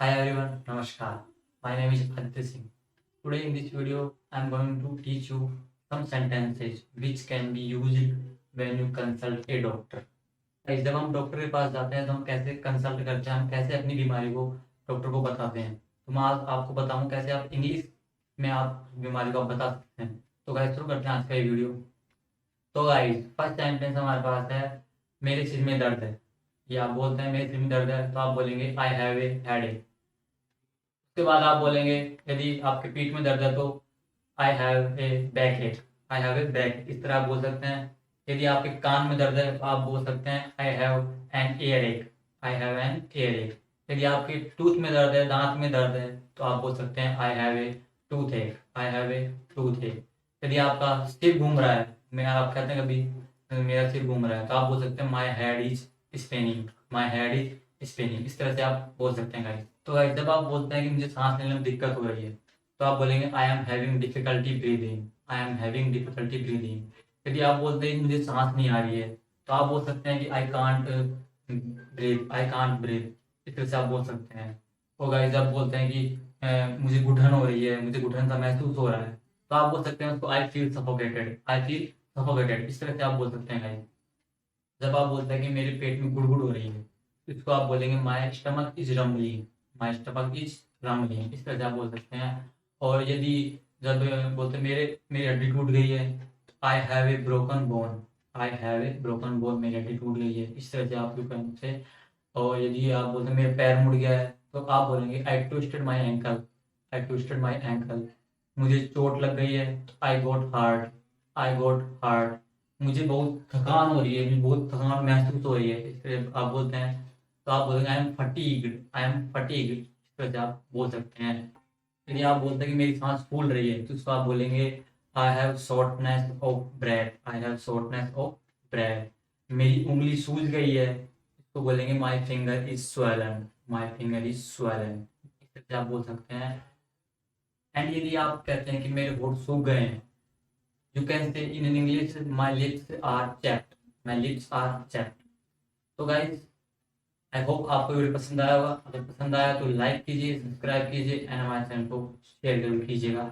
Hi everyone, Namaskar. My name is Aditya Singh. Today in this video, I am going to teach you some sentences which can be used when you consult a doctor. Guys, जब हम doctor के पास जाते हैं तो हम कैसे consult करते हैं, हम कैसे अपनी बीमारी को डॉक्टर को बताते हैं। तो मैं आज आपको बताऊं कैसे आप इंग्लिश में आप बीमारी को आप बता सकते हैं। तो गाइस शुरू करते हैं आज का ये वीडियो। तो गाइस फर्स्ट सेंटेंस हमारे पास है, मेरे सिर में दर्द है। ये आप बोलते हैं मेरे सिर में दर्द है तो आप बोलेंगे आई हैव ए हेडेक। उसके बाद आप बोलेंगे यदि आपके पीठ में दर्द है तो आई हैव ए बैक एक। आई हैव ए बैक इस तरह आप बोल सकते हैं। यदि आपके कान में दर्द है तो आप बोल सकते हैं आई हैव एन ईयर एक। आई हैव एन ईयर एक। यदि आपके टूथ में दर्द है, दांत में दर्द है, तो आप बोल सकते हैं आई हैव ए टूथ एक। आई हैव ए टूथ एक। यदि आपका सिर घूम रहा है, मैं आप कहते हैं कभी मेरा सिर घूम रहा है, तो आप बोल सकते हैं my head is spinning. My head is spinning. इस तरह से आप बोल सकते हैं गाइस। तो गाइस जब आप बोलते हैं कि मुझे सांस लेने में दिक्कत हो रही है, तो आप बोलेंगे I am having difficulty breathing. I am having difficulty breathing. यदि आप बोलते हैं कि मुझे सांस नहीं आ रही है, तो आप बोल सकते हैं कि I can't breathe. I can't breathe. इस तरह से आप बोल सकते हैं। और गाइस जब बोलते हैं कि मुझे घुटन हो रही है, मुझे घुटन सा महसूस हो रहा है, तो आप बोल सकते हैं उसको I feel suffocated. I feel suffocated. इस तरह से आप बोल सकते हैं गाइस। जब आप बोलते हैं कि मेरे पेट में गुड़गुड़ हो रही है, तो इसको आप बोलेंगे my stomach is rumbling. My stomach is rumbling. इस तरह से आप बोल सकते हैं। और यदि जब बोलते हैं मेरे मेरी हड्डी टूट गई है, तो I have a broken bone. I have a broken bone. मेरी हड्डी टूट गई है। इस तरह से आप कहने से। और यदि आप बोलते हैं मेरा पैर मुड़ गया है, तो आप बोलेंगे आई ट्विस्टेड माई एंकल। आई ट्विस्टेड माई एंकल। मुझे चोट लग गई है, आई गोट हार्ट। आई गोट हार्ट। मुझे बहुत थकान हो रही है, मुझे बहुत थकान महसूस हो रही है, इस तरह आप बोलते हैं। तो आप बोलेंगे I am fatigued. I am fatigued. इस तरह से आप बोल सकते हैं। यदि आप बोलते हैं कि मेरी सांस फूल रही है, तो उसको आप बोलेंगे I have shortness of breath. I have shortness of breath. मेरी उंगली सूज गई है, इसको बोलेंगे my finger is swollen. My finger is swollen. इस तरह से आप बोल सकते हैं। एंड यदि आप कहते हैं कि मेरे होंठ सूख गए हैं, you can say in English my lips are chapped। my lips are chapped। तो गाइज आई होप आपको वीडियो पसंद आया होगा। अगर पसंद आया तो लाइक कीजिए, सब्सक्राइब कीजिए एंड हमारे चैनल को शेयर जरूर कीजिएगा।